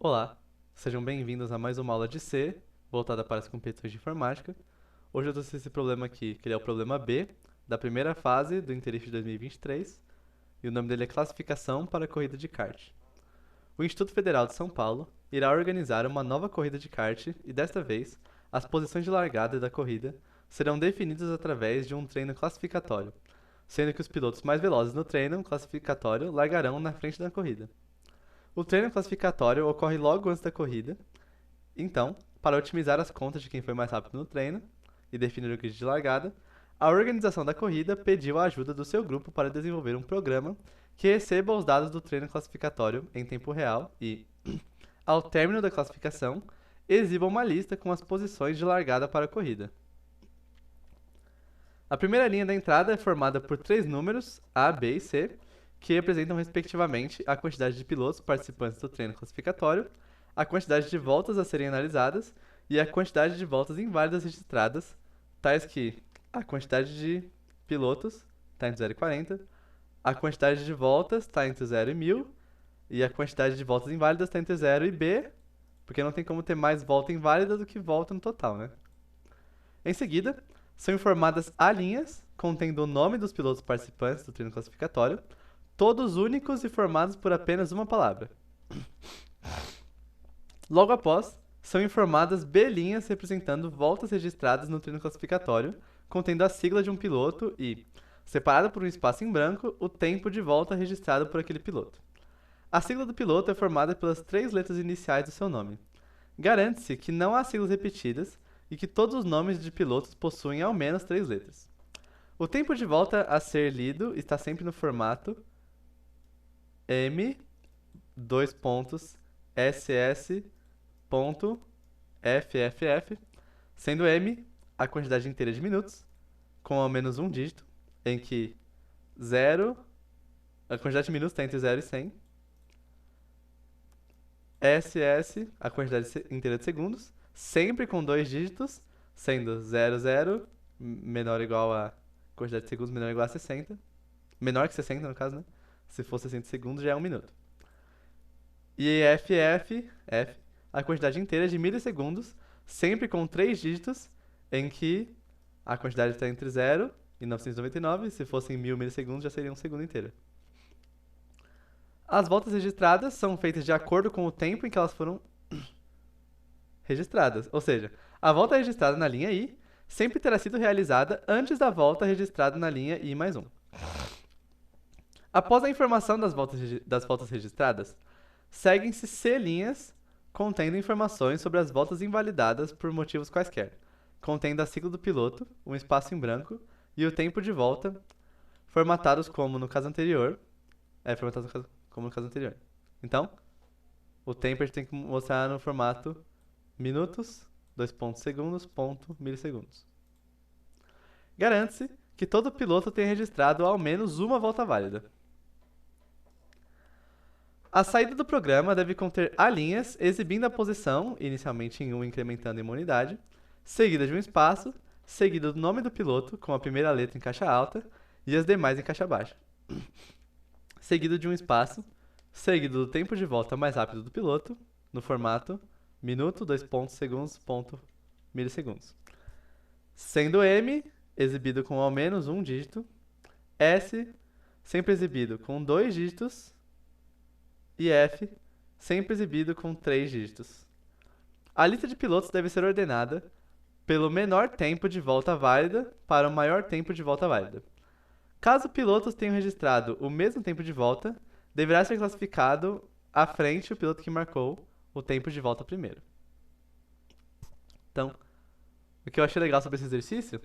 Olá, sejam bem-vindos a mais uma aula de C, voltada para as competições de informática. Hoje eu trouxe esse problema aqui, que ele é o problema B, da primeira fase do Interest de 2023, e o nome dele é Classificação para a Corrida de Kart. O Instituto Federal de São Paulo irá organizar uma nova corrida de kart e, desta vez, as posições de largada da corrida serão definidas através de um treino classificatório, sendo que os pilotos mais velozes no treino classificatório largarão na frente da corrida. O treino classificatório ocorre logo antes da corrida, então, para otimizar as contas de quem foi mais rápido no treino e definir o grid de largada, a organização da corrida pediu a ajuda do seu grupo para desenvolver um programa que receba os dados do treino classificatório em tempo real e, ao término da classificação, exiba uma lista com as posições de largada para a corrida. A primeira linha da entrada é formada por três números, A, B e C, que representam respectivamente a quantidade de pilotos participantes do treino classificatório, a quantidade de voltas a serem analisadas e a quantidade de voltas inválidas registradas, tais que a quantidade de pilotos está entre 0 e 40, a quantidade de voltas está entre 0 e 1000 e a quantidade de voltas inválidas está entre 0 e B, porque não tem como ter mais volta inválida do que volta no total, né? Em seguida, são informadas A linhas, contendo o nome dos pilotos participantes do treino classificatório, todos únicos e formados por apenas uma palavra. Logo após, são informadas B linhas representando voltas registradas no treino classificatório, contendo a sigla de um piloto e, separado por um espaço em branco, o tempo de volta registrado por aquele piloto. A sigla do piloto é formada pelas três letras iniciais do seu nome. Garante-se que não há siglas repetidas e que todos os nomes de pilotos possuem ao menos três letras. O tempo de volta a ser lido está sempre no formato M, dois pontos, SS, ponto, FFF, sendo M a quantidade inteira de minutos, com ao menos um dígito, em que 0, a quantidade de minutos está entre 0 e 100, SS, a quantidade inteira de segundos, sempre com dois dígitos, sendo 00 menor ou igual a quantidade de segundos menor ou igual a 60, menor que 60 no caso, né? Se for 60 segundos já é 1 minuto. E FF, F, a quantidade inteira de milissegundos, sempre com 3 dígitos, em que a quantidade está entre 0 e 999, se fossem 1000 milissegundos já seria um segundo inteiro. As voltas registradas são feitas de acordo com o tempo em que elas foram registradas, ou seja, a volta registrada na linha I sempre terá sido realizada antes da volta registrada na linha I mais 1. Após a informação das voltas registradas, seguem-se C linhas contendo informações sobre as voltas invalidadas por motivos quaisquer, contendo a sigla do piloto, um espaço em branco e o tempo de volta, formatados como no caso anterior. Como no caso anterior. Então, o tempo a gente tem que mostrar no formato minutos, 2 pontos segundos, ponto, milissegundos. Garante-se que todo piloto tenha registrado ao menos uma volta válida. A saída do programa deve conter A linhas exibindo a posição, inicialmente em 1 incrementando em uma unidade, seguida de um espaço, seguido do nome do piloto com a primeira letra em caixa alta e as demais em caixa baixa. Seguido de um espaço, seguido do tempo de volta mais rápido do piloto, no formato minuto, 2 pontos segundos, ponto, milissegundos. Sendo M exibido com ao menos um dígito, S sempre exibido com 2 dígitos e F sempre exibido com 3 dígitos. A lista de pilotos deve ser ordenada pelo menor tempo de volta válida para o maior tempo de volta válida. Caso pilotos tenham registrado o mesmo tempo de volta, deverá ser classificado à frente o piloto que marcou o tempo de volta primeiro. Então, o que eu achei legal sobre esse exercício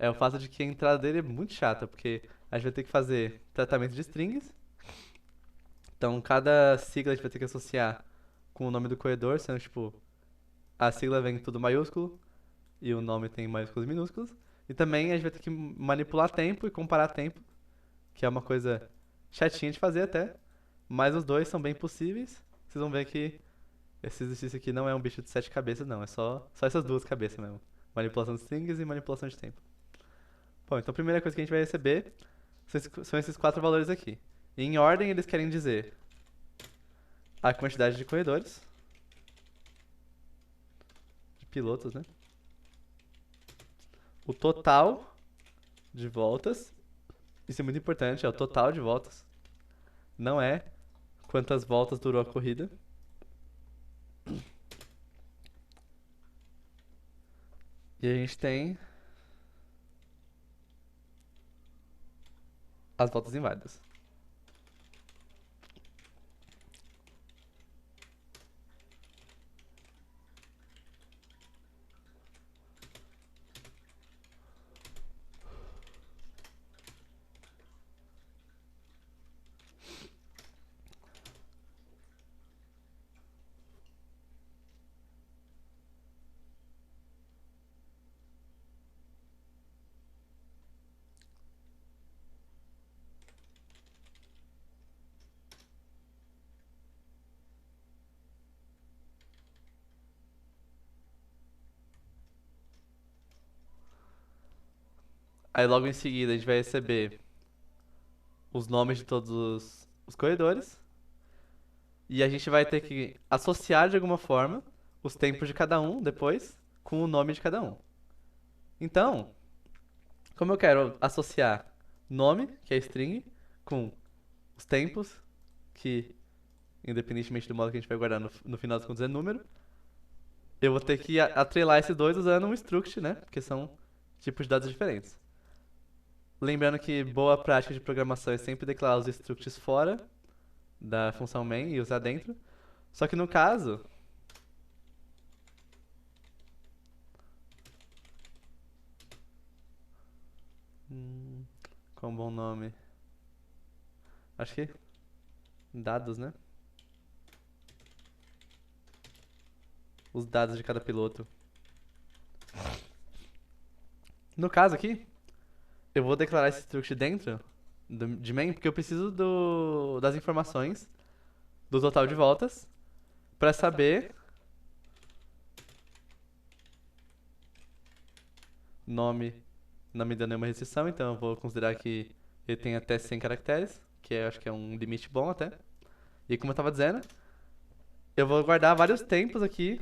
é o fato de que a entrada dele é muito chata, porque a gente vai ter que fazer tratamento de strings. Então, cada sigla a gente vai ter que associar com o nome do corredor, sendo tipo, a sigla vem tudo maiúsculo e o nome tem maiúsculos e minúsculos. E também a gente vai ter que manipular tempo e comparar tempo, que é uma coisa chatinha de fazer até, mas os dois são bem possíveis. Vocês vão ver que esse exercício aqui não é um bicho de 7 cabeças, não. É só essas duas cabeças mesmo. Manipulação de strings e manipulação de tempo. Bom, então a primeira coisa que a gente vai receber são esses 4 valores aqui. Em ordem, eles querem dizer a quantidade de corredores, pilotos, né? O total de voltas. Isso é muito importante, é o total de voltas. Não é quantas voltas durou a corrida. E a gente tem as voltas inválidas. Aí logo em seguida a gente vai receber os nomes de todos os corredores. E a gente vai ter que associar de alguma forma os tempos de cada um depois com o nome de cada um. Então, como eu quero associar nome, que é string, com os tempos, que independentemente do modo que a gente vai guardar no final das contas é número, eu vou ter que atrelar esses dois usando um struct, né? Porque são tipos de dados diferentes. Lembrando que boa prática de programação é sempre declarar os structs fora da função main e usar dentro. Só que no caso, qual um bom nome? Acho que dados, né? Os dados de cada piloto. No caso aqui, eu vou declarar esse struct dentro de main porque eu preciso das informações do total de voltas para saber nome não me dando nenhuma restrição, então eu vou considerar que ele tem até 100 caracteres, que acho que é um limite bom até. E como eu estava dizendo, eu vou guardar vários tempos aqui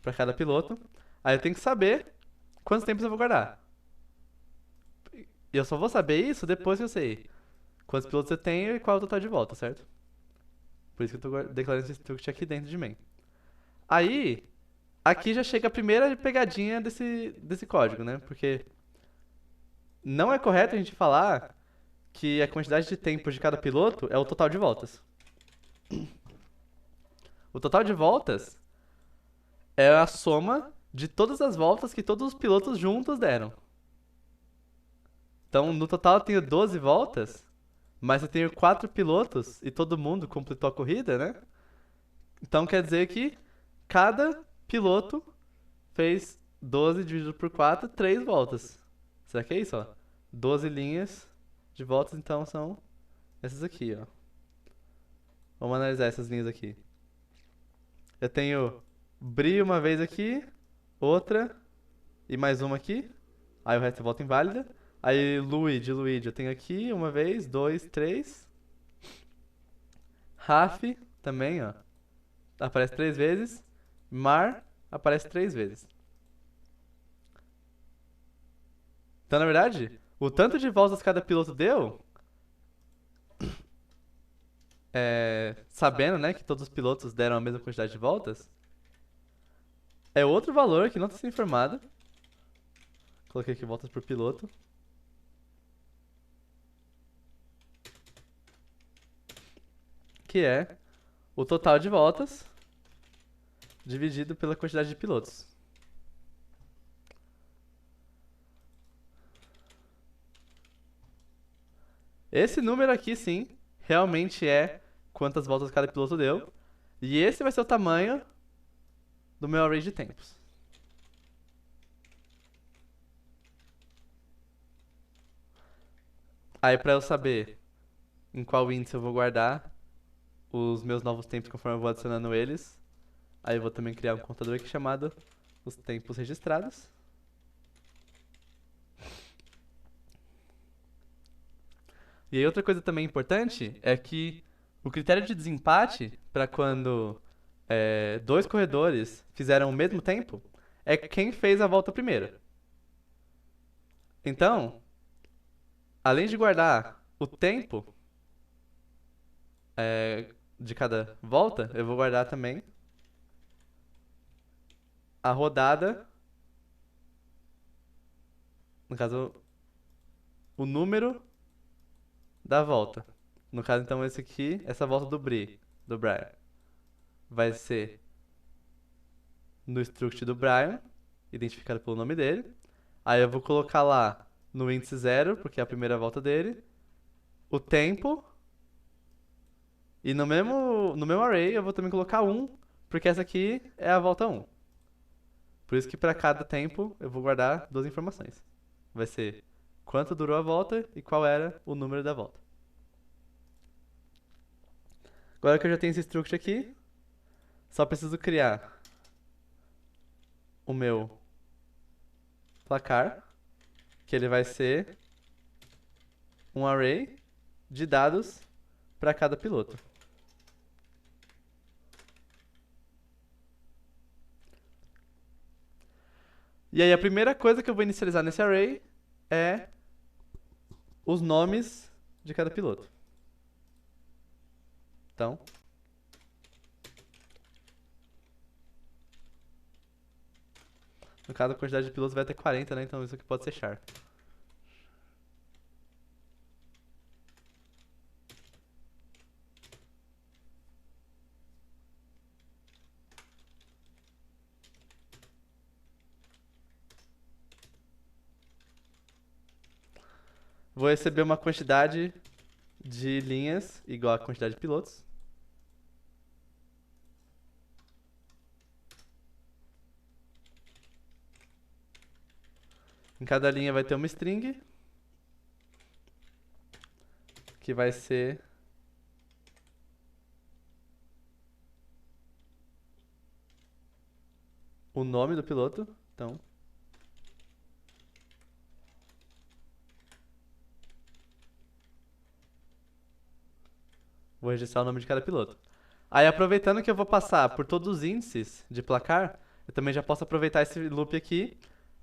para cada piloto. Aí eu tenho que saber quantos tempos eu vou guardar. E eu só vou saber isso depois que eu sei quantos pilotos eu tenho e qual é o total de volta, certo? Por isso que eu tô declarando esse struct aqui dentro de main. Aí, aqui já chega a primeira pegadinha desse código, né? Porque não é correto a gente falar que a quantidade de tempos de cada piloto é o total de voltas. O total de voltas é a soma de todas as voltas que todos os pilotos juntos deram. Então, no total eu tenho 12 voltas, mas eu tenho 4 pilotos e todo mundo completou a corrida, né? Então quer dizer que cada piloto fez 12 dividido por 4, 3 voltas. Será que é isso, ó? 12 linhas de voltas, então são essas aqui, ó. Vamos analisar essas linhas aqui. Eu tenho Bri uma vez aqui, outra e mais uma aqui. Aí o resto é volta inválida. Aí Luigi, eu tenho aqui uma vez, dois, três. Raf também, ó. Aparece 3 vezes. Mar aparece 3 vezes. Então, na verdade, o tanto de voltas que cada piloto deu, sabendo, né, que todos os pilotos deram a mesma quantidade de voltas, é outro valor que não está sendo informado. Coloquei aqui voltas por piloto. Que é o total de voltas dividido pela quantidade de pilotos. Esse número aqui, sim, realmente é quantas voltas cada piloto deu. E esse vai ser o tamanho do meu array de tempos. Aí, para eu saber em qual índice eu vou guardar os meus novos tempos conforme eu vou adicionando eles, aí eu vou também criar um contador aqui chamado os tempos registrados. E aí outra coisa também importante é que o critério de desempate para quando dois corredores fizeram o mesmo tempo, é quem fez a volta primeiro. Então, além de guardar o tempo de cada volta, eu vou guardar também a rodada, no caso, o número da volta. No caso, então, esse aqui, essa volta do Brian, vai ser no struct do Brian, identificado pelo nome dele. Aí eu vou colocar lá no índice 0, porque é a primeira volta dele, o tempo. E no mesmo array eu vou também colocar 1, porque essa aqui é a volta 1. Por isso que para cada tempo eu vou guardar duas informações. Vai ser quanto durou a volta e qual era o número da volta. Agora que eu já tenho esse struct aqui, só preciso criar o meu placar, que ele vai ser um array de dados para cada piloto. E aí a primeira coisa que eu vou inicializar nesse array é os nomes de cada piloto. Então, no caso a quantidade de pilotos vai ter 40, né? Então isso aqui pode ser char. Vou receber uma quantidade de linhas igual à quantidade de pilotos. Em cada linha vai ter uma string, que vai ser o nome do piloto. Então, vou registrar o nome de cada piloto. Aí, aproveitando que eu vou passar por todos os índices de placar, eu também já posso aproveitar esse loop aqui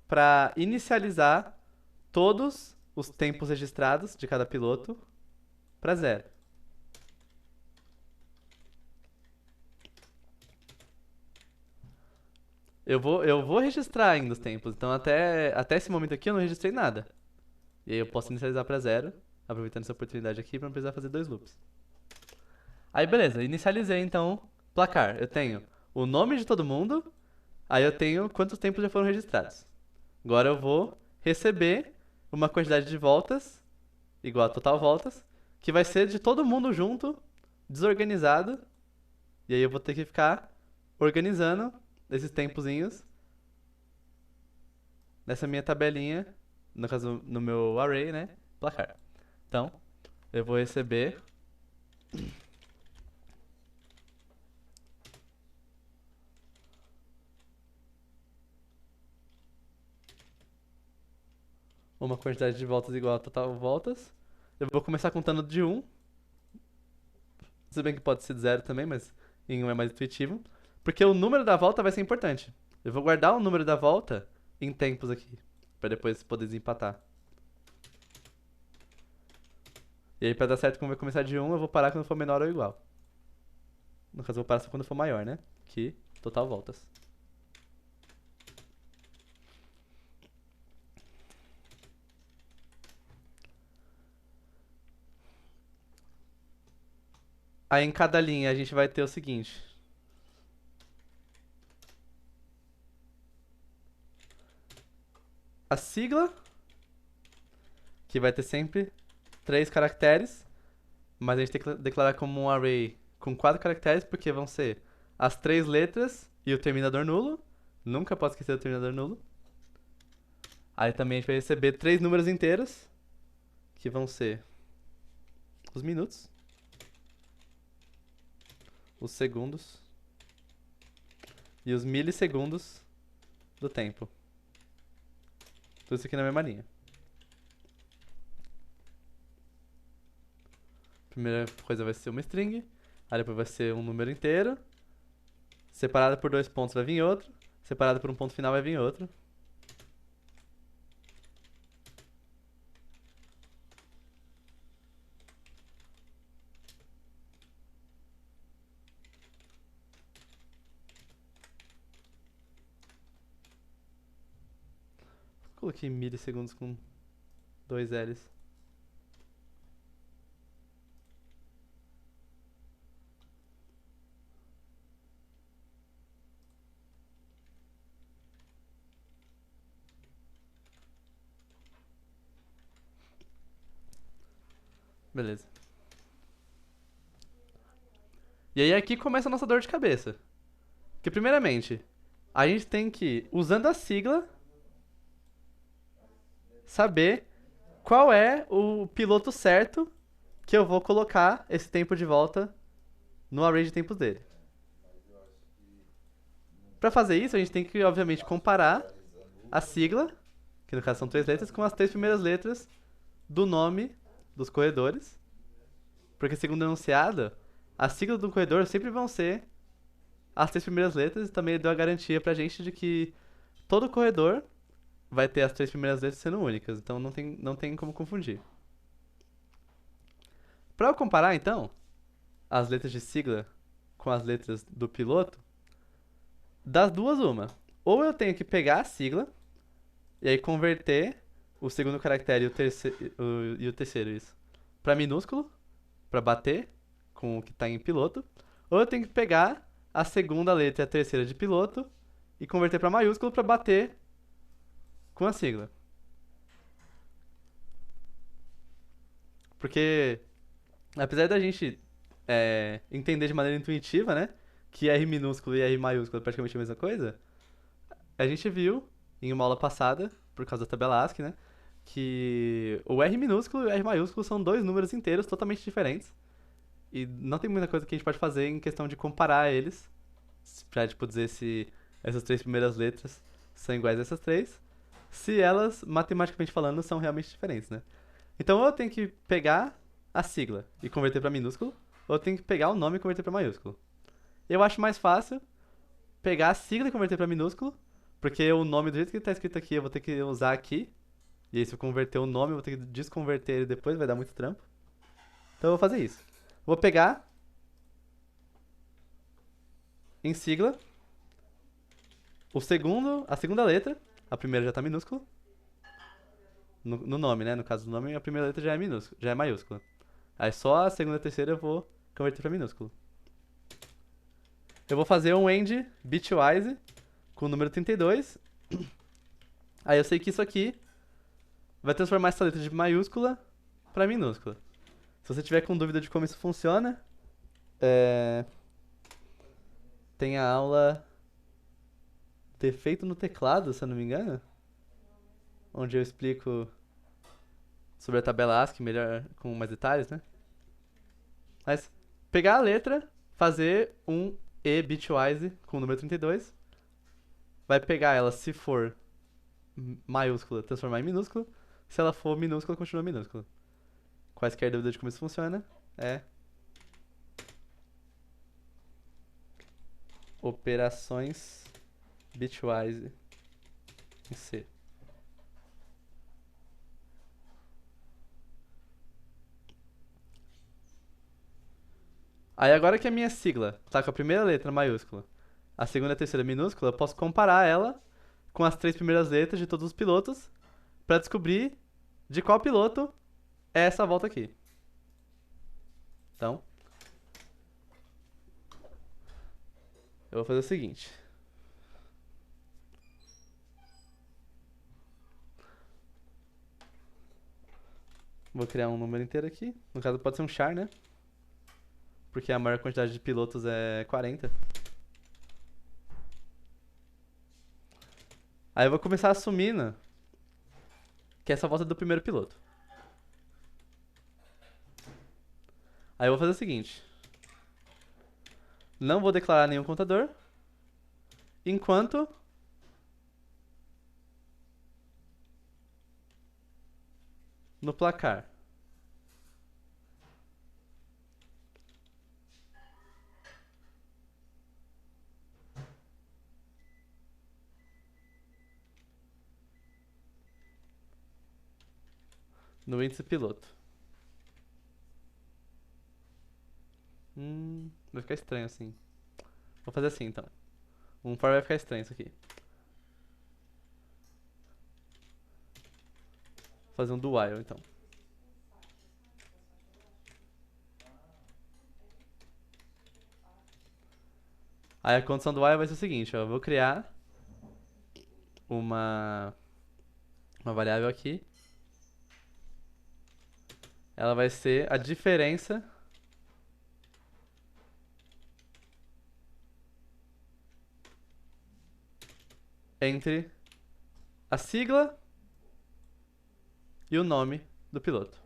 para inicializar todos os tempos registrados de cada piloto para 0. Eu vou registrar ainda os tempos, então até esse momento aqui eu não registrei nada. E aí eu posso inicializar para 0, aproveitando essa oportunidade aqui para não precisar fazer dois loops. Aí beleza, inicializei então placar. Eu tenho o nome de todo mundo, aí eu tenho quantos tempos já foram registrados. Agora eu vou receber uma quantidade de voltas, igual a total voltas, que vai ser de todo mundo junto, desorganizado. E aí eu vou ter que ficar organizando esses tempozinhos nessa minha tabelinha, no caso no meu array, né? Placar. Então, eu vou receber uma quantidade de voltas igual a total voltas. Eu vou começar contando de 1. Se bem que pode ser de 0 também, mas em 1 é mais intuitivo. Porque o número da volta vai ser importante. Eu vou guardar o número da volta em tempos aqui, para depois poder desempatar. E aí, pra dar certo, como vai começar de 1, eu vou parar quando for menor ou igual. No caso, eu vou parar só quando for maior, né? Que total voltas. Aí em cada linha a gente vai ter o seguinte. A sigla, que vai ter sempre 3 caracteres, mas a gente tem que declarar como um array com 4 caracteres, porque vão ser as 3 letras e o terminador nulo. Nunca posso esquecer do terminador nulo. Aí também a gente vai receber 3 números inteiros, que vão ser os minutos, os segundos e os milissegundos do tempo. Tudo isso aqui na mesma linha. Primeira coisa vai ser uma string, aí depois vai ser um número inteiro, Separada por dois pontos vai vir outro. Separada por um ponto final vai vir outro. Coloquei milissegundos com dois L's. Beleza. E aí aqui começa a nossa dor de cabeça. Que primeiramente, a gente tem que, usando a sigla, saber qual é o piloto certo que eu vou colocar esse tempo de volta no array de tempos dele. Para fazer isso, a gente tem que, obviamente, comparar a sigla, que no caso são três letras, com as três primeiras letras do nome dos corredores. Porque, segundo o enunciado, a sigla do corredor sempre vão ser as três primeiras letras e também deu a garantia pra gente de que todo corredor vai ter as três primeiras letras sendo únicas, então não tem como confundir. Para eu comparar, então, as letras de sigla com as letras do piloto, das duas, uma. Ou eu tenho que pegar a sigla e aí converter o segundo caractere e o terceiro, isso, para minúsculo, para bater com o que está em piloto. Ou eu tenho que pegar a segunda letra e a terceira de piloto e converter para maiúsculo para bater com a sigla. Porque, apesar da gente entender de maneira intuitiva, né, que R minúsculo e R maiúsculo é praticamente a mesma coisa, a gente viu em uma aula passada, por causa da tabela ASCII, né, que o R minúsculo e o R maiúsculo são dois números inteiros totalmente diferentes. E não tem muita coisa que a gente pode fazer em questão de comparar eles, pra, tipo, dizer se essas três primeiras letras são iguais a essas três, se elas, matematicamente falando, são realmente diferentes, né? Então, ou eu tenho que pegar a sigla e converter pra minúsculo, ou eu tenho que pegar o nome e converter pra maiúsculo. Eu acho mais fácil pegar a sigla e converter pra minúsculo, porque o nome do jeito que ele tá escrito aqui eu vou ter que usar aqui, e aí se eu converter o nome eu vou ter que desconverter ele depois, vai dar muito trampo. Então eu vou fazer isso. Vou pegar em sigla a segunda letra, a primeira já tá minúscula, no nome, né? No caso do nome, a primeira letra já é minúscula, já é maiúscula. Aí só a segunda e a terceira eu vou converter pra minúsculo. Eu vou fazer um end bitwise com o número 32. Aí eu sei que isso aqui vai transformar essa letra de maiúscula pra minúscula. Se você tiver com dúvida de como isso funciona, tem a aula Defeito no Teclado, se eu não me engano, onde eu explico sobre a tabela ASCII melhor, com mais detalhes, né? Mas pegar a letra, fazer um E bitwise com o número 32, vai pegar ela, se for maiúscula, transformar em minúscula, se ela for minúscula, continua minúscula. Quaisquer dúvidas de como isso funciona, operações bitwise em C. Aí agora que a minha sigla tá com a primeira letra maiúscula, a segunda e a terceira minúscula, eu posso comparar ela com as três primeiras letras de todos os pilotos para descobrir de qual piloto é essa volta aqui. Então, eu vou fazer o seguinte. Vou criar um número inteiro aqui. No caso pode ser um char, né? Porque a maior quantidade de pilotos é 40. Aí eu vou começar assumindo que essa volta é do primeiro piloto. Aí eu vou fazer o seguinte. Não vou declarar nenhum contador, enquanto no placar no índice piloto. Vai ficar estranho assim. Vou fazer assim então. Um for vai ficar estranho isso aqui. Vou fazer um do while então. Aí a condição do while vai ser o seguinte, ó. Eu vou criar uma variável aqui. Ela vai ser a diferença entre a sigla e o nome do piloto.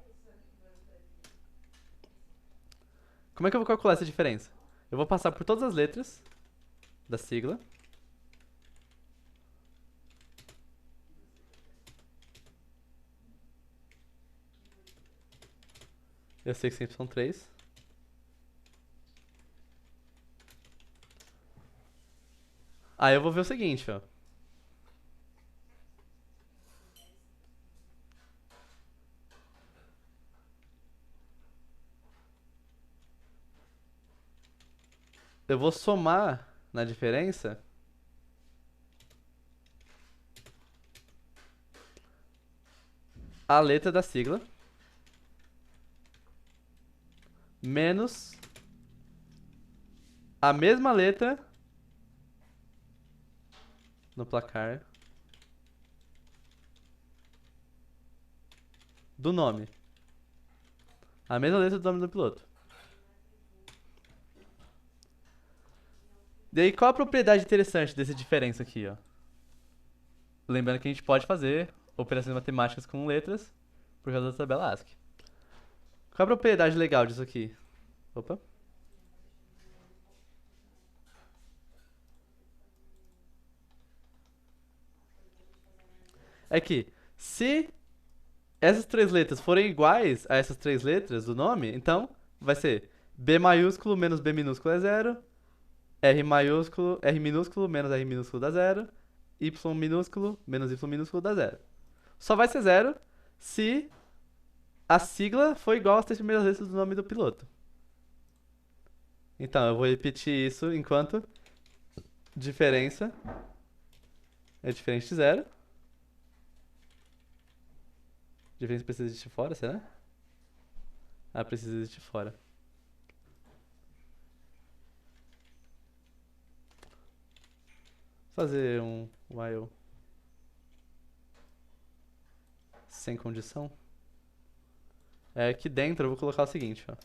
Como é que eu vou calcular essa diferença? Eu vou passar por todas as letras da sigla. Eu sei que sempre são 3. Aí eu vou ver o seguinte, ó. Eu vou somar na diferença a letra da sigla menos a mesma letra no placar do nome. A mesma letra do nome do piloto. E aí, qual a propriedade interessante dessa diferença aqui, ó? Lembrando que a gente pode fazer operações matemáticas com letras por causa da tabela ASCII. Qual a propriedade legal disso aqui? Opa. É que se essas 3 letras forem iguais a essas 3 letras do nome, então vai ser B maiúsculo menos B minúsculo é 0, R maiúsculo, R minúsculo menos R minúsculo dá 0, Y minúsculo menos Y minúsculo dá 0. Só vai ser 0 se a sigla for igual às 3 primeiras letras do nome do piloto. Então, eu vou repetir isso enquanto diferença é diferente de 0. Diferença precisa existir fora, será? Ah, precisa existir fora. Fazer um while sem condição. Aqui dentro eu vou colocar o seguinte, ó.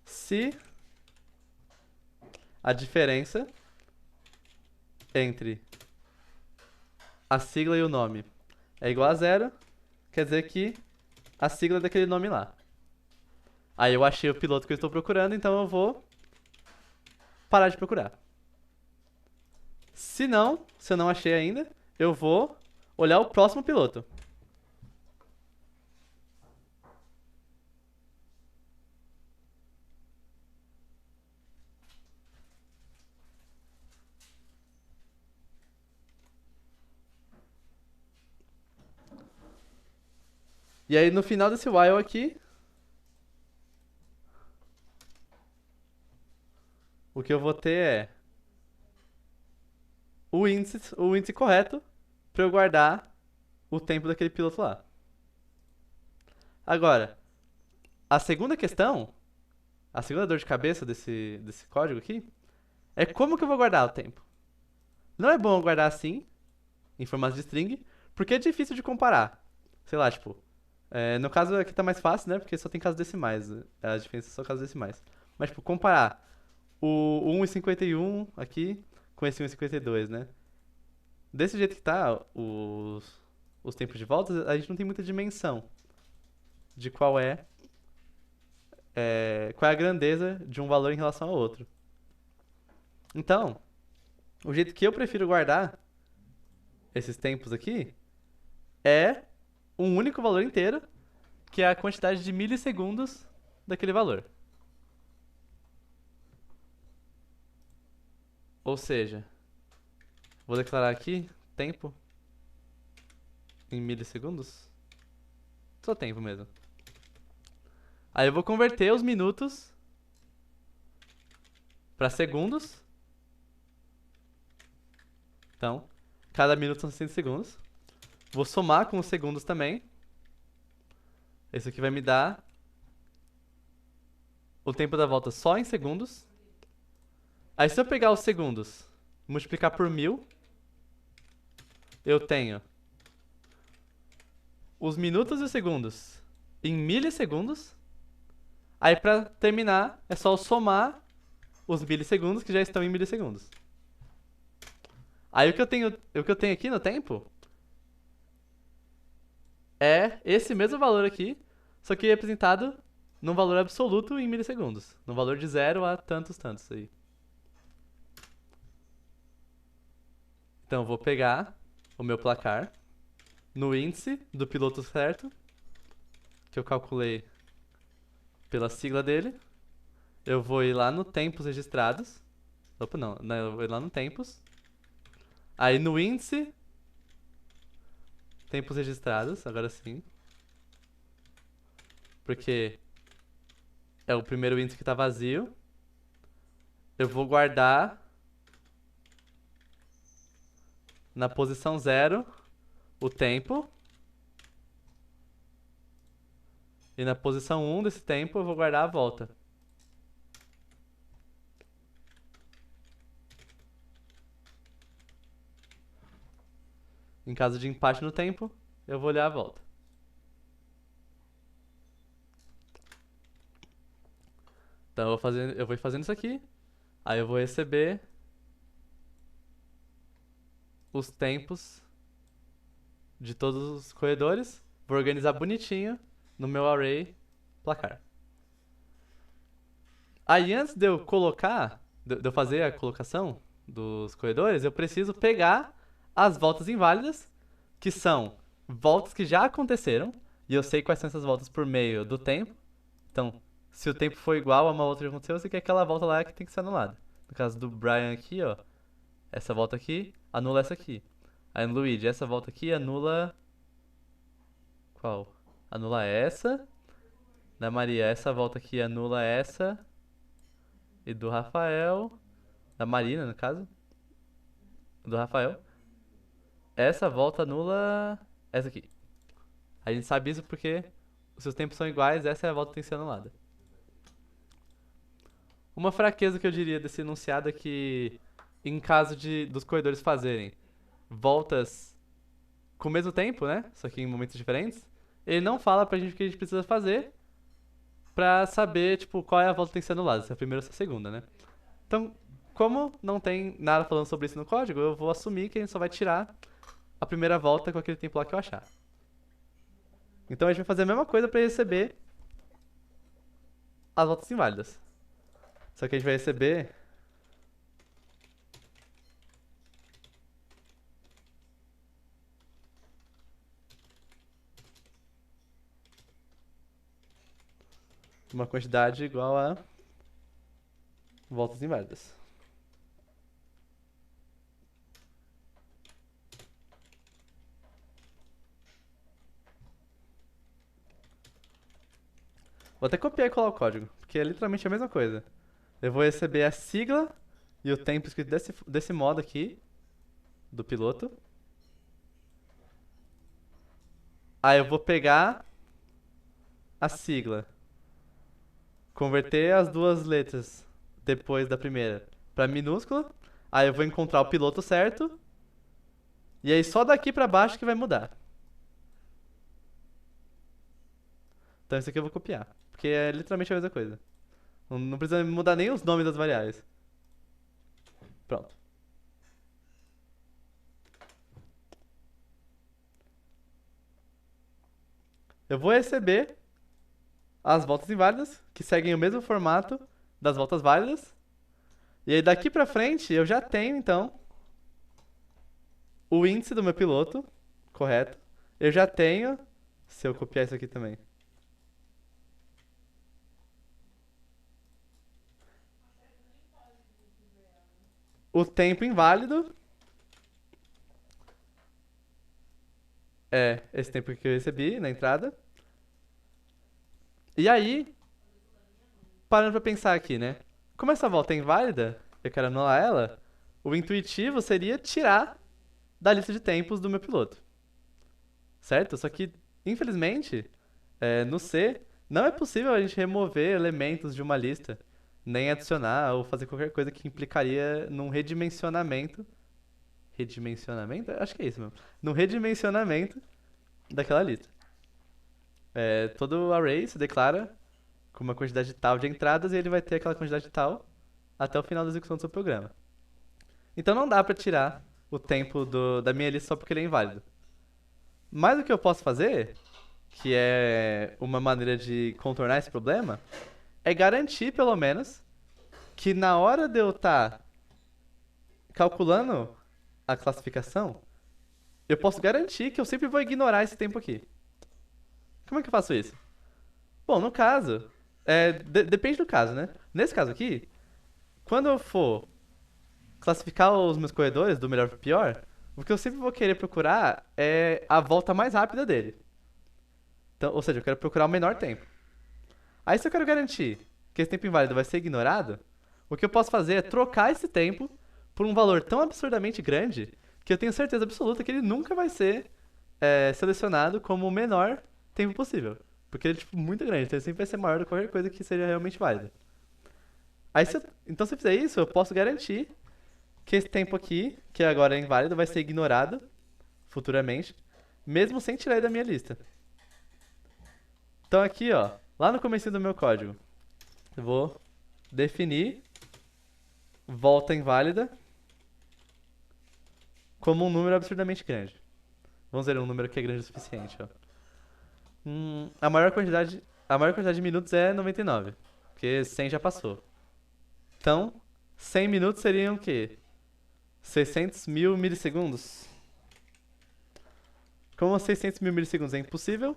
Se a diferença entre a sigla e o nome é igual a 0, quer dizer que a sigla é daquele nome lá. Aí eu achei o piloto que eu estou procurando, então eu vou parar de procurar. Se eu não achei ainda, eu vou olhar o próximo piloto. E aí no final desse while aqui, o que eu vou ter é o índice correto para eu guardar o tempo daquele piloto lá. Agora, a segunda questão, a segunda dor de cabeça desse código aqui, é como que eu vou guardar o tempo. Não é bom eu guardar assim, em formato de string, porque é difícil de comparar. Sei lá, tipo, no caso aqui tá mais fácil, né? Porque só tem casos decimais. A diferença é só casos decimais. Mas, tipo, comparar o 1,51 aqui com esse 1,52, né? Desse jeito que tá, os tempos de volta, a gente não tem muita dimensão de qual é a grandeza de um valor em relação ao outro. Então, o jeito que eu prefiro guardar esses tempos aqui é um único valor inteiro, que é a quantidade de milissegundos daquele valor. Ou seja, vou declarar aqui tempo em milissegundos. Só tempo mesmo. Aí eu vou converter os minutos para segundos. Então, cada minuto são 60 segundos. Vou somar com os segundos também. Isso aqui vai me dar o tempo da volta só em segundos. Aí se eu pegar os segundos, multiplicar por 1000, eu tenho os minutos e os segundos em milissegundos. Aí pra terminar, é só eu somar os milissegundos que já estão em milissegundos. Aí o que eu tenho aqui no tempo é esse mesmo valor aqui, só que representado num valor absoluto em milissegundos. Num valor de 0 a tantos aí. Então eu vou pegar o meu placar no índice do piloto certo, que eu calculei pela sigla dele. Eu vou ir lá no tempos registrados. Opa, não, eu vou ir lá no tempos. Aí no índice, tempos registrados, agora sim. Porque é o primeiro índice que tá vazio. Eu vou guardar na posição 0 o tempo. E na posição 1 desse tempo eu vou guardar a volta. Em caso de empate no tempo, eu vou olhar a volta. Então eu vou ir fazendo isso aqui. Aí eu vou receber os tempos de todos os corredores. Vou organizar bonitinho no meu array placar. Aí antes de eu colocar, de eu fazer a colocação dos corredores, eu preciso pegar as voltas inválidas, que são voltas que já aconteceram, e eu sei quais são essas voltas por meio do tempo. Então, se o tempo for igual a uma volta que aconteceu, eu sei que aquela volta lá é que tem que ser anulada. No caso do Brian aqui, ó, essa volta aqui anula essa aqui. Aí no Luigi, essa volta aqui anula... Qual? Anula essa. Da Maria, essa volta aqui anula essa. E do Rafael... Da Marina, no caso. Do Rafael. Essa volta anula essa aqui. A gente sabe isso porque se os tempos são iguais, essa é a volta que tem que ser anulada. Uma fraqueza que eu diria desse enunciado é que, em caso dos corredores fazerem voltas com o mesmo tempo, né? Só que em momentos diferentes, ele não fala pra gente o que a gente precisa fazer pra saber, tipo, qual é a volta que tem que ser anulada, se é a primeira ou se é a segunda, né? Então, como não tem nada falando sobre isso no código, eu vou assumir que a gente só vai tirar a primeira volta com aquele tempo lá que eu achar. Então a gente vai fazer a mesma coisa pra receber as voltas inválidas. Só que a gente vai receber uma quantidade igual a voltas inválidas. Vou até copiar e colar o código, porque é literalmente a mesma coisa. Eu vou receber a sigla e o tempo escrito desse modo aqui, do piloto. Aí eu vou pegar a sigla, converter as duas letras depois da primeira para minúscula. Aí eu vou encontrar o piloto certo. E aí só daqui pra baixo que vai mudar. Então isso aqui eu vou copiar, porque é literalmente a mesma coisa. Não precisa mudar nem os nomes das variáveis. Pronto. Eu vou receber as voltas inválidas, que seguem o mesmo formato das voltas válidas. E aí daqui pra frente eu já tenho, então, o índice do meu piloto, correto. Eu já tenho, se eu copiar isso aqui também, o tempo inválido é esse tempo que eu recebi na entrada. E aí, parando pra pensar aqui, né? Como essa volta é inválida, eu quero anular ela, o intuitivo seria tirar da lista de tempos do meu piloto, certo? Só que, infelizmente, no C, não é possível a gente remover elementos de uma lista, nem adicionar ou fazer qualquer coisa que implicaria num redimensionamento. Redimensionamento? Acho que é isso mesmo. Num redimensionamento daquela lista. Todo array se declara com uma quantidade tal de entradas e ele vai ter aquela quantidade tal até o final da execução do seu programa. Então não dá para tirar o tempo da minha lista só porque ele é inválido. Mas o que eu posso fazer, que é uma maneira de contornar esse problema, é garantir pelo menos que na hora de eu estar calculando a classificação, eu posso garantir que eu sempre vou ignorar esse tempo aqui. Como é que eu faço isso? Bom, no caso, depende do caso, né? Nesse caso aqui, quando eu for classificar os meus corredores do melhor pro pior, o que eu sempre vou querer procurar é a volta mais rápida dele. Então, ou seja, eu quero procurar o menor tempo. Aí, se eu quero garantir que esse tempo inválido vai ser ignorado, o que eu posso fazer é trocar esse tempo por um valor tão absurdamente grande que eu tenho certeza absoluta que ele nunca vai ser selecionado como o menor tempo possível. Porque ele é tipo, muito grande, então ele sempre vai ser maior do que qualquer coisa que seja realmente válida. Então, se eu fizer isso, eu posso garantir que esse tempo aqui, que agora é inválido, vai ser ignorado futuramente, mesmo sem tirar ele da minha lista. Então aqui, ó, lá no começo do meu código, eu vou definir volta inválida como um número absurdamente grande. Vamos ver um número que é grande o suficiente, ó. A maior quantidade de minutos é 99, porque 100 já passou. Então, 100 minutos seriam o quê? 600 mil milissegundos. Como 600 mil milissegundos é impossível,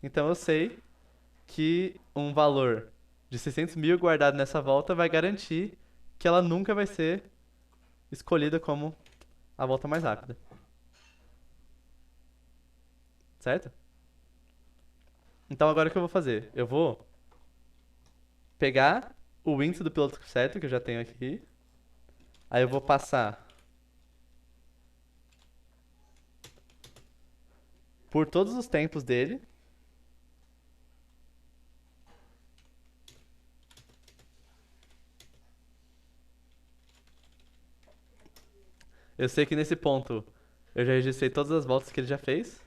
então eu sei que um valor de 600 mil guardado nessa volta vai garantir que ela nunca vai ser escolhida como a volta mais rápida. Certo? Então agora o que eu vou fazer? Eu vou pegar o índice do piloto certo, que eu já tenho aqui. Aí eu vou passar por todos os tempos dele. Eu sei que nesse ponto eu já registrei todas as voltas que ele já fez.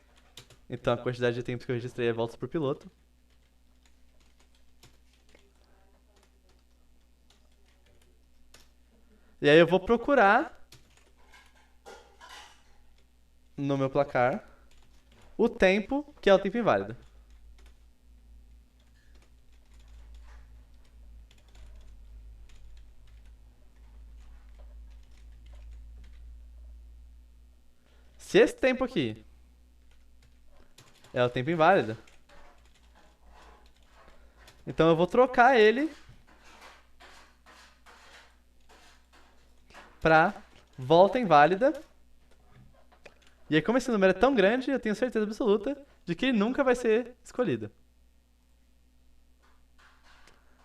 Então a quantidade de tempos que eu registrei é voltas por piloto. E aí eu vou procurar no meu placar o tempo que é o tempo inválido. Se esse tempo aqui é o tempo inválido, então eu vou trocar ele pra volta inválida. E aí, como esse número é tão grande, eu tenho certeza absoluta de que ele nunca vai ser escolhido.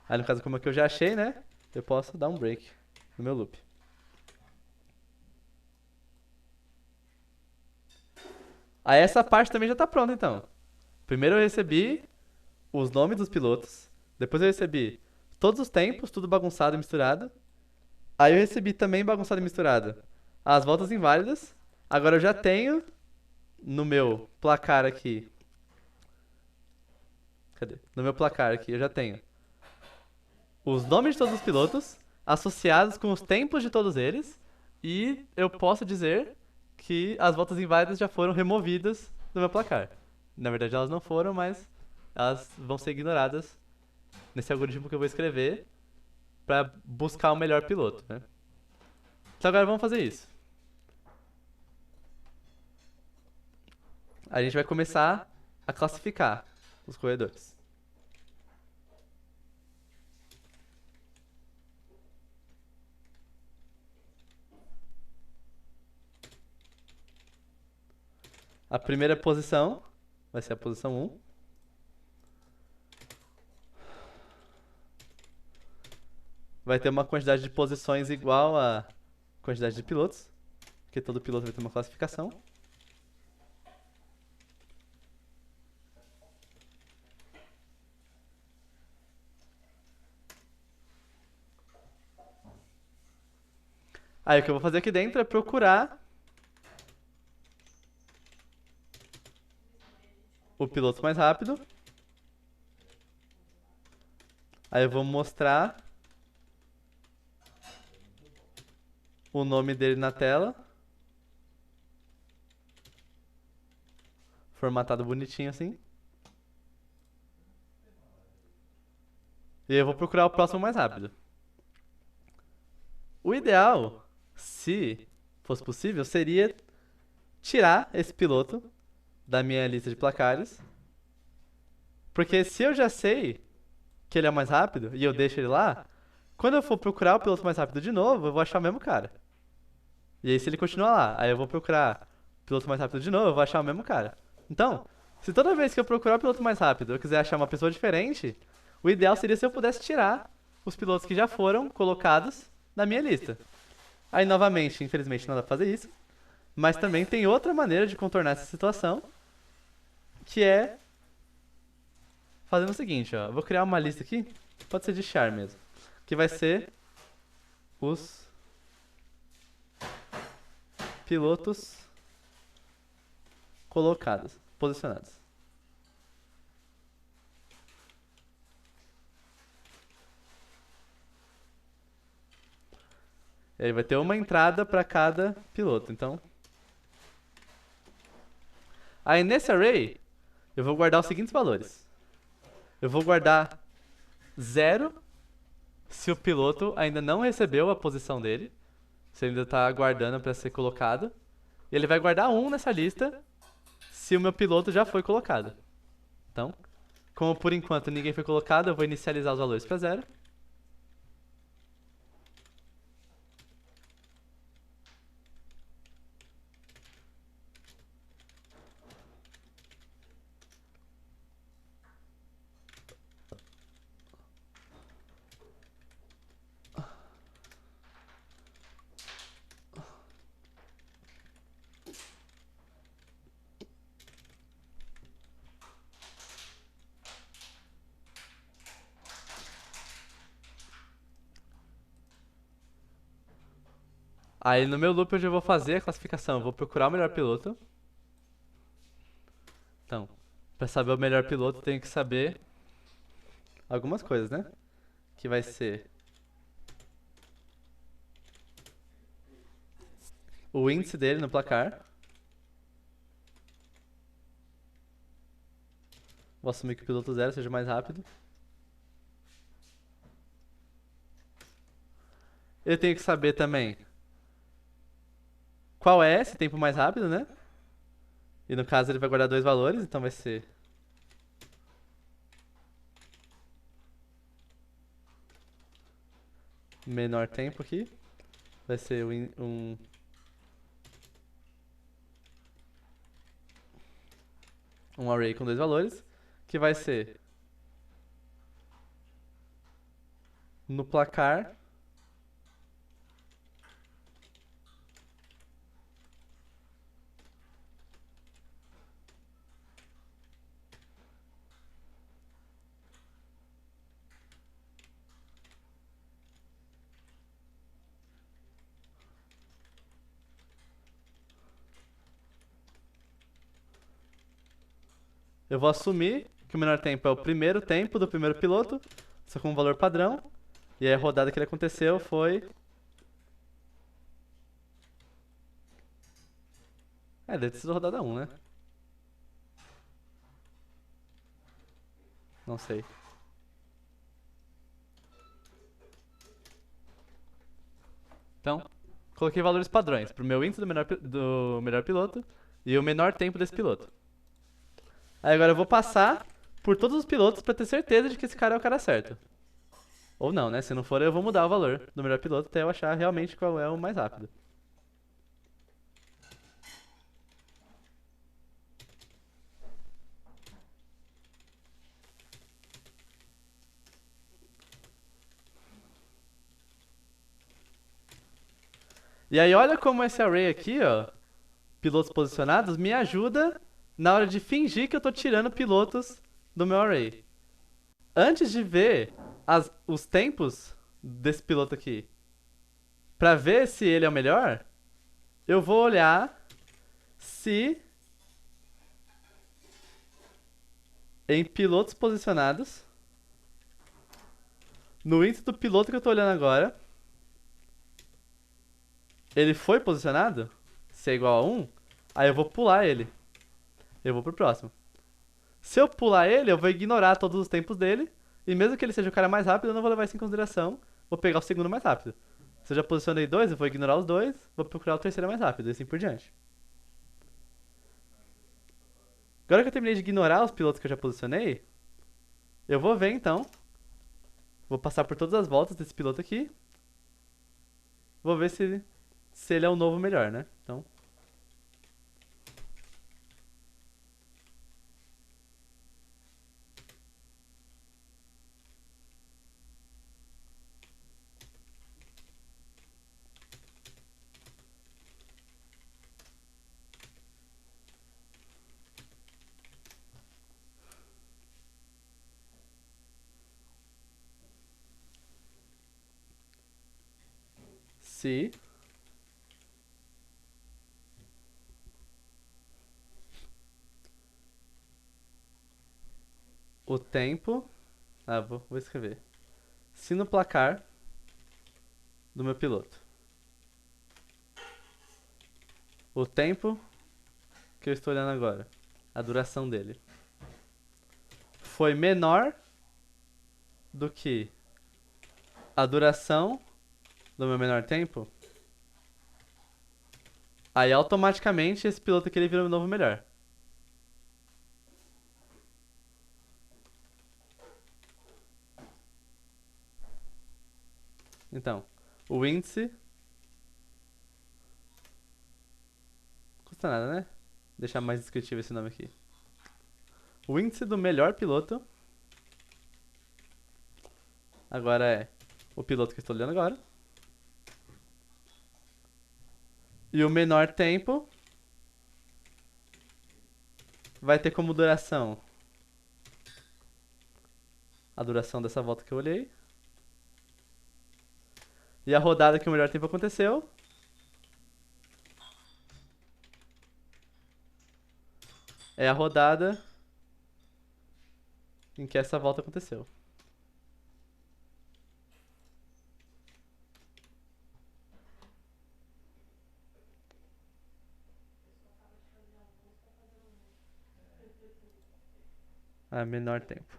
Aí, no caso, como é que eu já achei, né? Eu posso dar um break no meu loop. Aí, essa parte também já tá pronta, então. Primeiro eu recebi os nomes dos pilotos. Depois eu recebi todos os tempos, tudo bagunçado e misturado. Aí eu recebi também bagunçado e misturado as voltas inválidas. Agora eu já tenho no meu placar aqui. Cadê? No meu placar aqui eu já tenho os nomes de todos os pilotos associados com os tempos de todos eles. E eu posso dizer que as voltas inválidas já foram removidas do meu placar. Na verdade elas não foram, mas elas vão ser ignoradas nesse algoritmo que eu vou escrever para buscar o melhor piloto, né? Então agora vamos fazer isso. A gente vai começar a classificar os corredores. A primeira posição vai ser a posição 1. vai ter uma quantidade de posições igual à quantidade de pilotos, porque todo piloto vai ter uma classificação. Aí o que eu vou fazer aqui dentro é procurar o piloto mais rápido. Aí eu vou mostrar o nome dele na tela, formatado bonitinho assim. E aí eu vou procurar o próximo mais rápido. O ideal, se fosse possível, seria tirar esse piloto da minha lista de placares. Porque se eu já sei que ele é o mais rápido e eu deixo ele lá, quando eu for procurar o piloto mais rápido de novo, eu vou achar o mesmo cara. E aí se ele continuar lá, aí eu vou procurar o piloto mais rápido de novo, eu vou achar o mesmo cara. Então, se toda vez que eu procurar o piloto mais rápido eu quiser achar uma pessoa diferente, o ideal seria se eu pudesse tirar os pilotos que já foram colocados na minha lista. Aí, novamente, infelizmente não dá pra fazer isso, mas também tem outra maneira de contornar essa situação, que é fazendo o seguinte, ó. Eu vou criar uma lista aqui, pode ser de char mesmo, que vai ser os pilotos colocados, posicionados. Ele vai ter uma entrada para cada piloto, então. Aí nesse array, eu vou guardar os seguintes valores. Eu vou guardar 0 se o piloto ainda não recebeu a posição dele, se ele ainda está aguardando para ser colocado. E ele vai guardar 1 nessa lista se o meu piloto já foi colocado. Então, como por enquanto ninguém foi colocado, eu vou inicializar os valores para 0. Aí no meu loop eu já vou fazer a classificação, eu vou procurar o melhor piloto. Então, para saber o melhor piloto, tenho que saber algumas coisas, né? Que vai ser o índice dele no placar. Vou assumir que o piloto 0 seja mais rápido. Eu tenho que saber também qual é esse tempo mais rápido, né? E no caso ele vai guardar dois valores, então vai ser menor tempo aqui. Vai ser um array com dois valores, que vai ser no placar eu vou assumir que o menor tempo é o primeiro tempo do primeiro piloto, só com um valor padrão. E aí a rodada que ele aconteceu foi... deve ter sido rodada 1, né? Não sei. Então, coloquei valores padrões pro meu índice do melhor piloto e o menor tempo desse piloto. Aí agora eu vou passar por todos os pilotos pra ter certeza de que esse cara é o cara certo. Ou não, né? Se não for, eu vou mudar o valor do melhor piloto até eu achar realmente qual é o mais rápido. E aí olha como esse array aqui, ó, pilotos posicionados, me ajuda na hora de fingir que eu tô tirando pilotos do meu array. Antes de ver os tempos desse piloto aqui, pra ver se ele é o melhor, eu vou olhar se em pilotos posicionados, no índice do piloto que eu tô olhando agora, ele foi posicionado, se é igual a 1, aí eu vou pular ele. Eu vou pro próximo. Se eu pular ele, eu vou ignorar todos os tempos dele, e mesmo que ele seja o cara mais rápido, eu não vou levar isso em consideração, vou pegar o segundo mais rápido. Se eu já posicionei dois, eu vou ignorar os dois, vou procurar o terceiro mais rápido, e assim por diante. Agora que eu terminei de ignorar os pilotos que eu já posicionei, eu vou ver então. Vou passar por todas as voltas desse piloto aqui. Vou ver se ele é o novo melhor, né? Então. Se o tempo. Ah, vou escrever. Se no placar do meu piloto o tempo que eu estou olhando agora, a duração dele, foi menor do que a duração do meu menor tempo, aí automaticamente esse piloto aqui ele vira o novo melhor. Então, o índice. Custa nada, né? Deixar mais descritivo esse nome aqui. O índice do melhor piloto. Agora é o piloto que eu estou olhando agora. E o menor tempo vai ter como duração a duração dessa volta que eu olhei. E a rodada que o melhor tempo aconteceu é a rodada em que essa volta aconteceu. A menor tempo.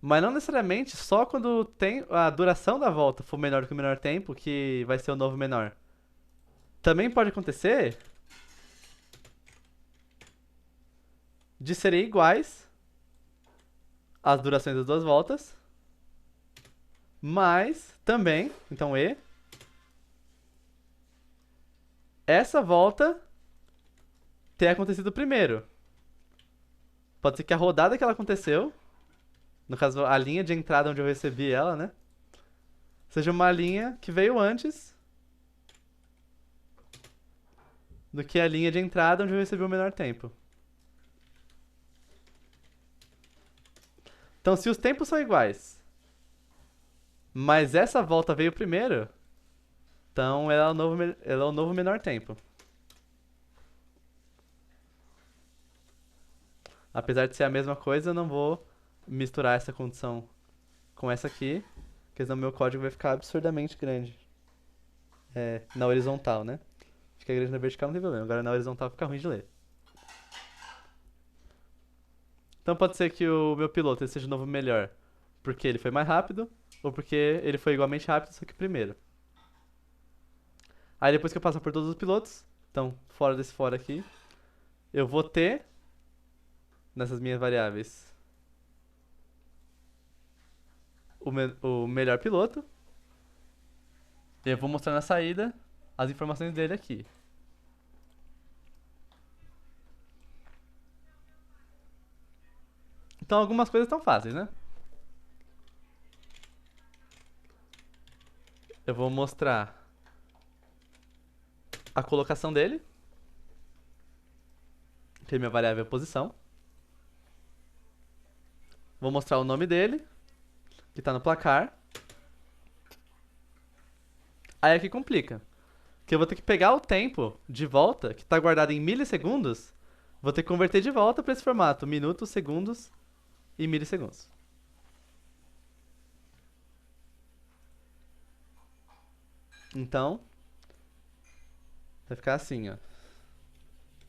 Mas não necessariamente só quando tem a duração da volta for menor que o menor tempo que vai ser o novo menor. Também pode acontecer de serem iguais as durações das duas voltas, mas também, então essa volta ter acontecido primeiro. Pode ser que a rodada que ela aconteceu, no caso a linha de entrada onde eu recebi ela, né, seja uma linha que veio antes do que a linha de entrada onde eu recebi o menor tempo. Então, se os tempos são iguais, mas essa volta veio primeiro, então ela é o novo menor tempo. Apesar de ser a mesma coisa, eu não vou misturar essa condição com essa aqui, porque senão meu código vai ficar absurdamente grande. Na horizontal, né? Fica grande na vertical, não tem problema. Agora na horizontal fica ruim de ler. Então pode ser que o meu piloto ele seja o novo melhor porque ele foi mais rápido, ou porque ele foi igualmente rápido, só que primeiro. Aí depois que eu passar por todos os pilotos, então fora desse fora aqui, eu vou ter nessas minhas variáveis o melhor piloto. E eu vou mostrar na saída as informações dele aqui. Então algumas coisas estão fáceis, né? Eu vou mostrar a colocação dele, que é minha variável posição. Vou mostrar o nome dele, que tá no placar. Aí aqui complica. Que eu vou ter que pegar o tempo de volta, que tá guardado em milissegundos, vou ter que converter de volta para esse formato, minutos, segundos e milissegundos. Então, vai ficar assim, ó.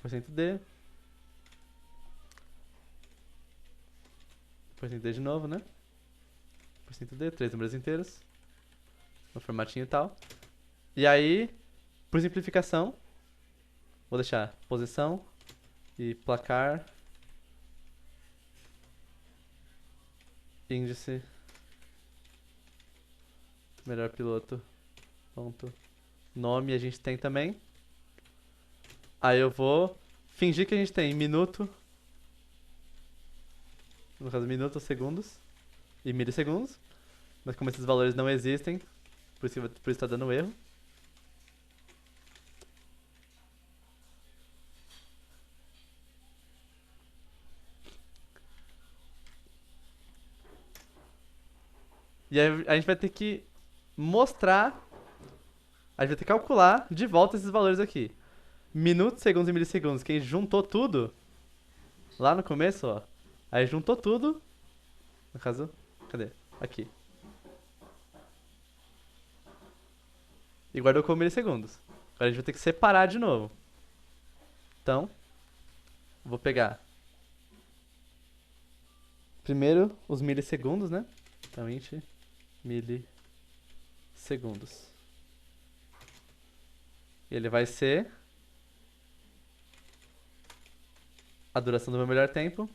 %d. %d de novo, né? %d, 3 números inteiros. No formatinho e tal. E aí, por simplificação, vou deixar posição e placar, índice, melhor piloto, ponto, nome a gente tem também. Aí eu vou fingir que a gente tem minuto, no caso minutos, segundos e milissegundos. Mas como esses valores não existem, por isso tá dando erro. E aí a gente vai ter que mostrar, a gente vai ter que calcular de volta esses valores aqui. Minutos, segundos e milissegundos, que a gente juntou tudo lá no começo, ó. Aí juntou tudo, no caso, cadê? Aqui. E guardou como milissegundos. Agora a gente vai ter que separar de novo. Então, vou pegar primeiro os milissegundos, né? Então, 20 milissegundos. E ele vai ser a duração do meu melhor tempo.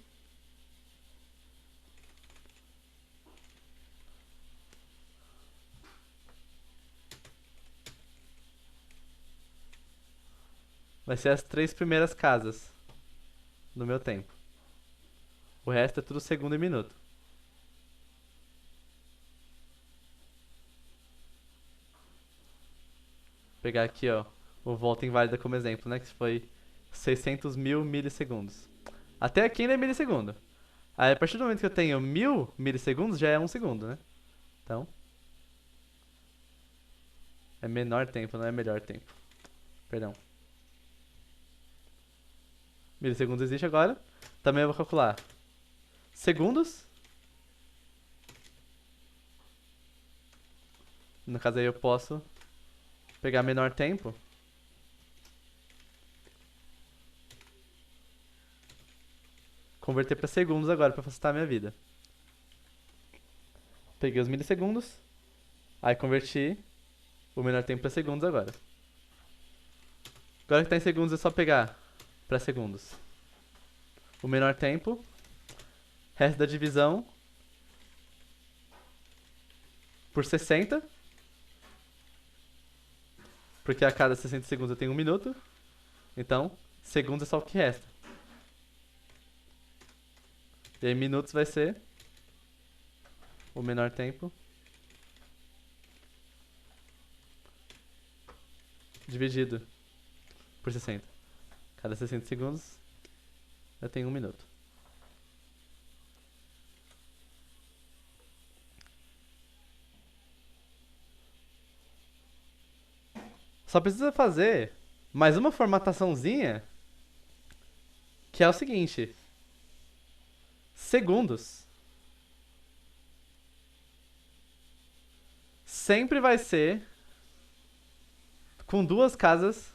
Vai ser as 3 primeiras casas do meu tempo. O resto é tudo segundo e minuto. Vou pegar aqui, ó, o volta inválida como exemplo, né? Que foi 600 mil milissegundos. Até aqui ainda é milissegundo. Aí, a partir do momento que eu tenho 1000 milissegundos, já é 1 segundo, né? Então, é menor tempo, não é melhor tempo. Perdão. Milissegundos existe agora. Também eu vou calcular segundos. No caso aí eu posso pegar menor tempo. Converter para segundos agora, para facilitar a minha vida. Peguei os milissegundos. Aí converti o menor tempo para segundos agora. Agora que está em segundos é só pegar para segundos o menor tempo. Resto da divisão por 60. Porque a cada 60 segundos eu tenho 1 minuto. Então, segundos é só o que resta. E aí minutos vai ser o menor tempo dividido por 60. Cada 60 segundos eu tenho 1 minuto. Só precisa fazer mais uma formataçãozinha, que é o seguinte: segundos sempre vai ser com 2 casas,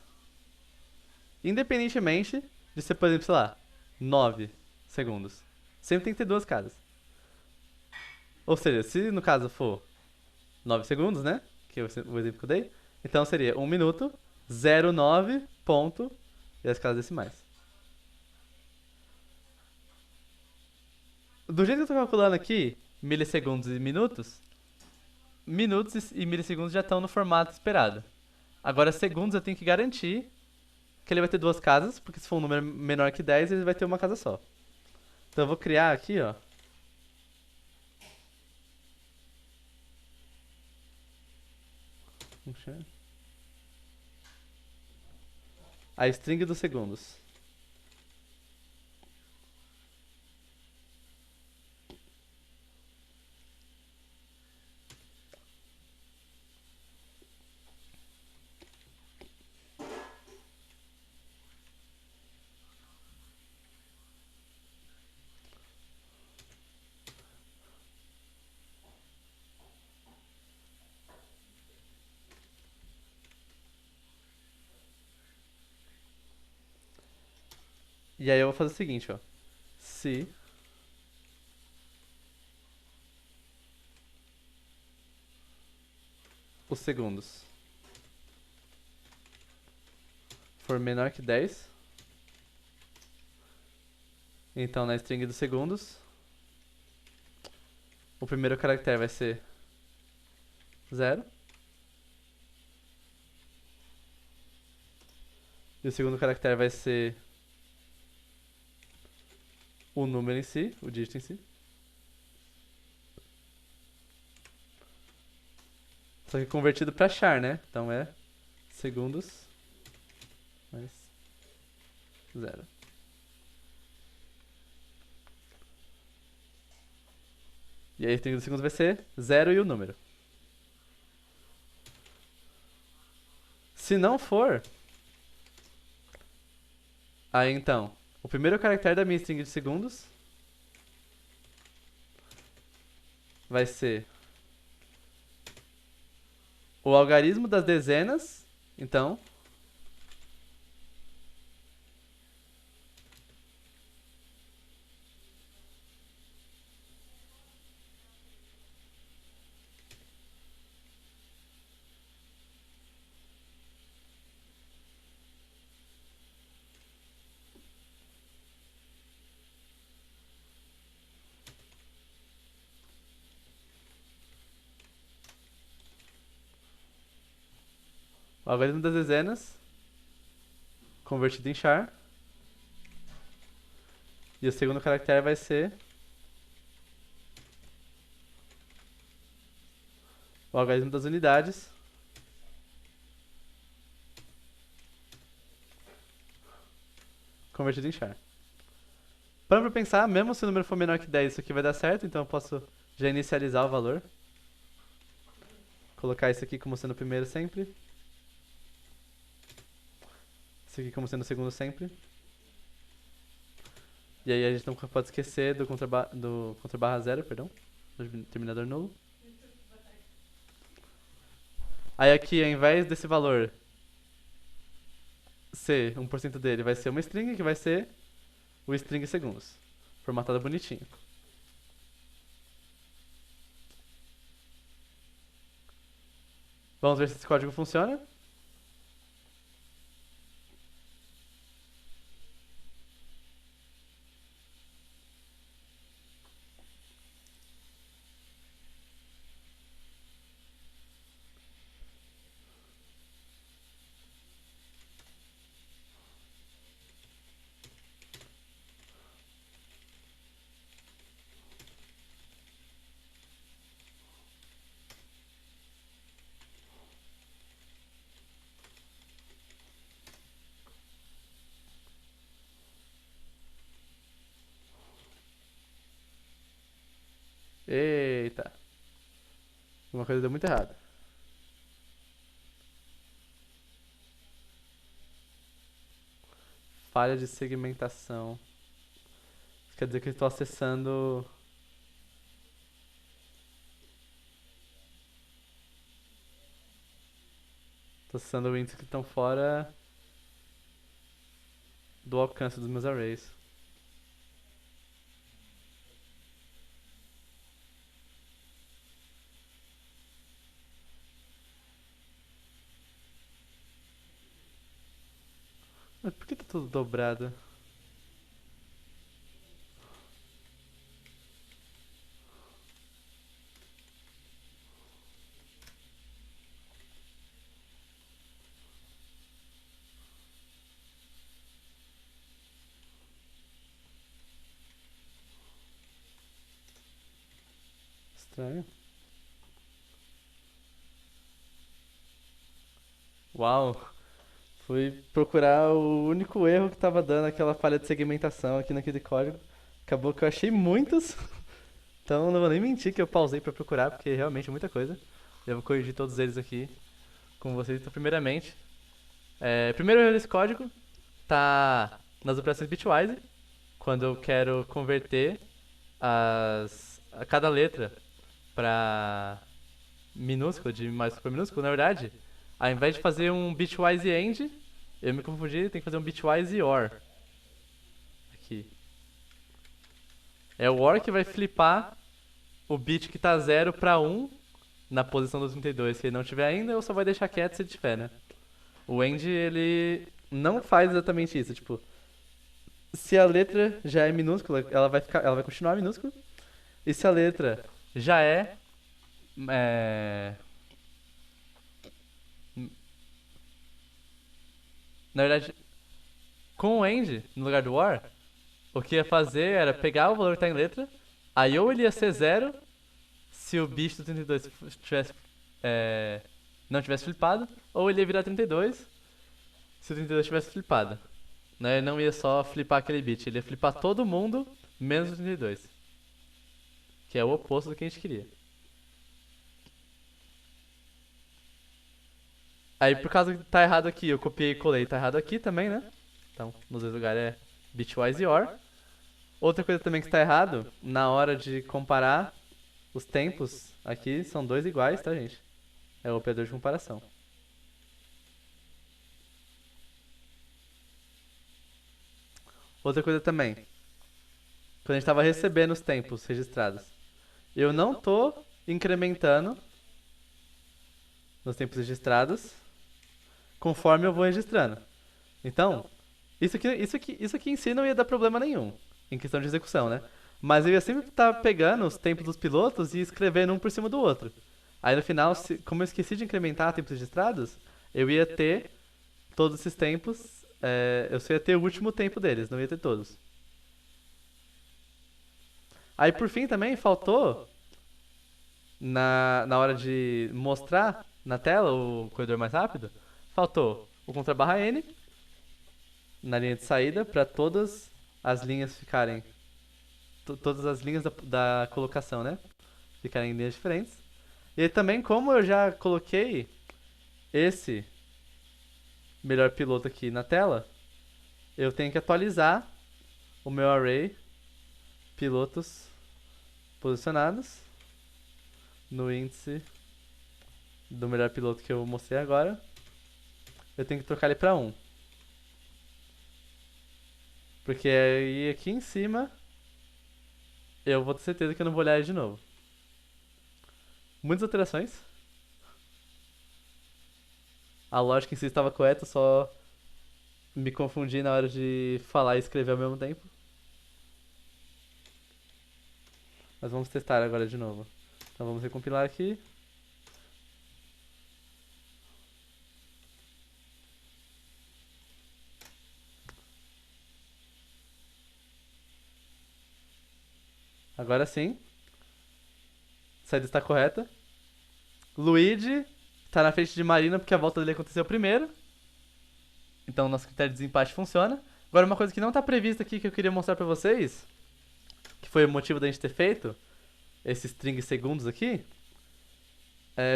independentemente de ser, por exemplo, sei lá, 9 segundos. Sempre tem que ter 2 casas. Ou seja, se no caso for 9 segundos, né? Que é o exemplo que eu dei. Então seria 1 minuto, 09 ponto e as casas decimais. Do jeito que eu tô calculando aqui, milissegundos e minutos, minutos e milissegundos já estão no formato esperado. Agora, segundos eu tenho que garantir que ele vai ter 2 casas, porque se for um número menor que 10, ele vai ter uma casa só. Então eu vou criar aqui, ó, A string dos segundos. E aí eu vou fazer o seguinte, ó. Se os segundos for menor que 10, então na string dos segundos, o primeiro caractere vai ser 0. E o segundo caractere vai ser o número em si, o dígito em si. Só que convertido pra char, né? Então é segundos mais 0. E aí 30 segundos vai ser 0 e o número. Se não for, aí então, o primeiro caractere da minha string de segundos vai ser o algarismo das dezenas, então, o algarismo das dezenas convertido em char. E o segundo caractere vai ser o algarismo das unidades convertido em char. Parando pra pensar, mesmo se o número for menor que 10, isso aqui vai dar certo, então eu posso já inicializar o valor. Colocar isso aqui como sendo o primeiro sempre. Isso aqui como sendo o segundo sempre. E aí a gente não pode esquecer do contrabarra zero, perdão. Do terminador nulo. Aí aqui, ao invés desse valor ser 1% dele, vai ser uma string que vai ser o string segundos. Formatado bonitinho. Vamos ver se esse código funciona. Eita. Alguma coisa deu muito errado. Falha de segmentação. Isso quer dizer que eu estou acessando... Estou acessando índices que estão fora do alcance dos meus arrays. Mas por que tá tudo dobrado? Estranho. Uau! Fui procurar o único erro que tava dando aquela falha de segmentação aqui naquele código. Acabou que eu achei muitos, então não vou nem mentir que eu pausei pra procurar, porque realmente é muita coisa. Eu vou corrigir todos eles aqui com vocês. Então, primeiramente, primeiro erro desse código tá nas operações bitwise, quando eu quero converter a cada letra para minúsculo, de maiúsculo para minúsculo, na verdade, ao invés de fazer um bitwise end, eu me confundi, tem que fazer um bitwise OR. Aqui. É o OR que vai flipar o bit que tá 0 para 1 na posição do 32. Se ele não tiver ainda, ou só vai deixar quieto se ele tiver, né? O end, ele não faz exatamente isso. Tipo, se a letra já é minúscula, ela vai continuar minúscula. E se a letra já é na verdade, com o end no lugar do or, o que ia fazer era pegar o valor que tá em letra, aí ou ele ia ser 0 se o bit do 32 tivesse, não tivesse flipado, ou ele ia virar 32 se o 32 tivesse flipado. Né? Ele não ia só flipar aquele bit, ele ia flipar todo mundo menos o 32. Que é o oposto do que a gente queria. Aí por causa que tá errado aqui, eu copiei e colei, tá errado aqui também, né? Então, nos dois lugares é bitwise OR. Outra coisa também que está errado, na hora de comparar os tempos, aqui são dois iguais, tá, gente? É o operador de comparação. Outra coisa também, quando a gente estava recebendo os tempos registrados, eu não tô incrementando nos tempos registrados conforme eu vou registrando. Então, isso aqui em si não ia dar problema nenhum, em questão de execução, né? Mas eu ia sempre estar pegando os tempos dos pilotos e escrevendo um por cima do outro. Aí no final, como eu esqueci de incrementar tempos registrados, eu ia ter todos esses tempos, eu só ia ter o último tempo deles, não ia ter todos. Aí por fim também faltou, na hora de mostrar na tela o corredor mais rápido, faltou o contrabarra N na linha de saída para todas as linhas ficarem todas as linhas da colocação, né? Ficarem em linhas diferentes. E aí também, como eu já coloquei esse melhor piloto aqui na tela, eu tenho que atualizar o meu array pilotos posicionados no índice do melhor piloto que eu mostrei agora. Eu tenho que trocar ele para 1. Porque aí aqui em cima eu vou ter certeza que eu não vou olhar ele de novo. Muitas alterações. A lógica em si estava correta, só me confundi na hora de falar e escrever ao mesmo tempo. Mas vamos testar agora de novo. Então vamos recompilar aqui. Agora sim. A saída está correta. Luigi está na frente de Marina porque a volta dele aconteceu primeiro. Então nosso critério de desempate funciona. Agora uma coisa que não está prevista aqui que eu queria mostrar para vocês, que foi o motivo da gente ter feito esses string segundos aqui.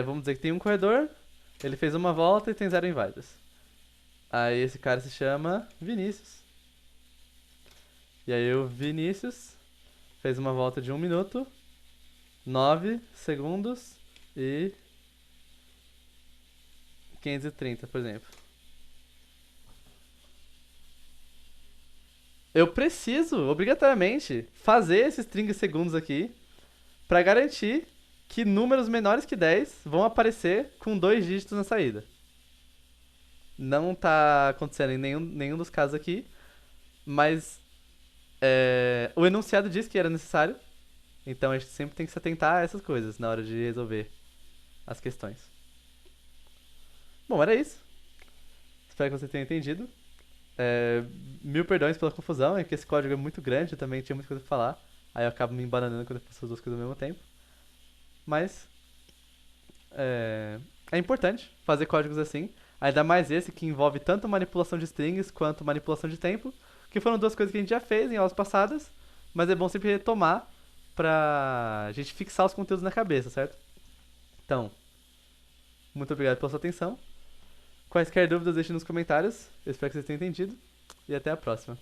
Vamos dizer que tem um corredor, ele fez uma volta e tem 0 invadidos. Aí esse cara se chama Vinícius. E aí o Vinícius fez uma volta de 1 minuto, 9 segundos e 530, por exemplo. Eu preciso, obrigatoriamente, fazer esses 30 segundos aqui para garantir que números menores que 10 vão aparecer com 2 dígitos na saída. Não tá acontecendo em nenhum dos casos aqui, mas o enunciado disse que era necessário, então a gente sempre tem que se atentar a essas coisas na hora de resolver as questões. Bom, era isso. Espero que você tenha entendido. Mil perdões pela confusão, é que esse código é muito grande, eu também tinha muita coisa pra falar. Aí eu acabo me embananando quando eu faço as duas coisas ao mesmo tempo. Mas é importante fazer códigos assim. Ainda mais esse que envolve tanto manipulação de strings quanto manipulação de tempo, que foram duas coisas que a gente já fez em aulas passadas, mas é bom sempre retomar pra gente fixar os conteúdos na cabeça, certo? Então, muito obrigado pela sua atenção. Quaisquer dúvidas, deixe nos comentários. Eu espero que vocês tenham entendido. E até a próxima.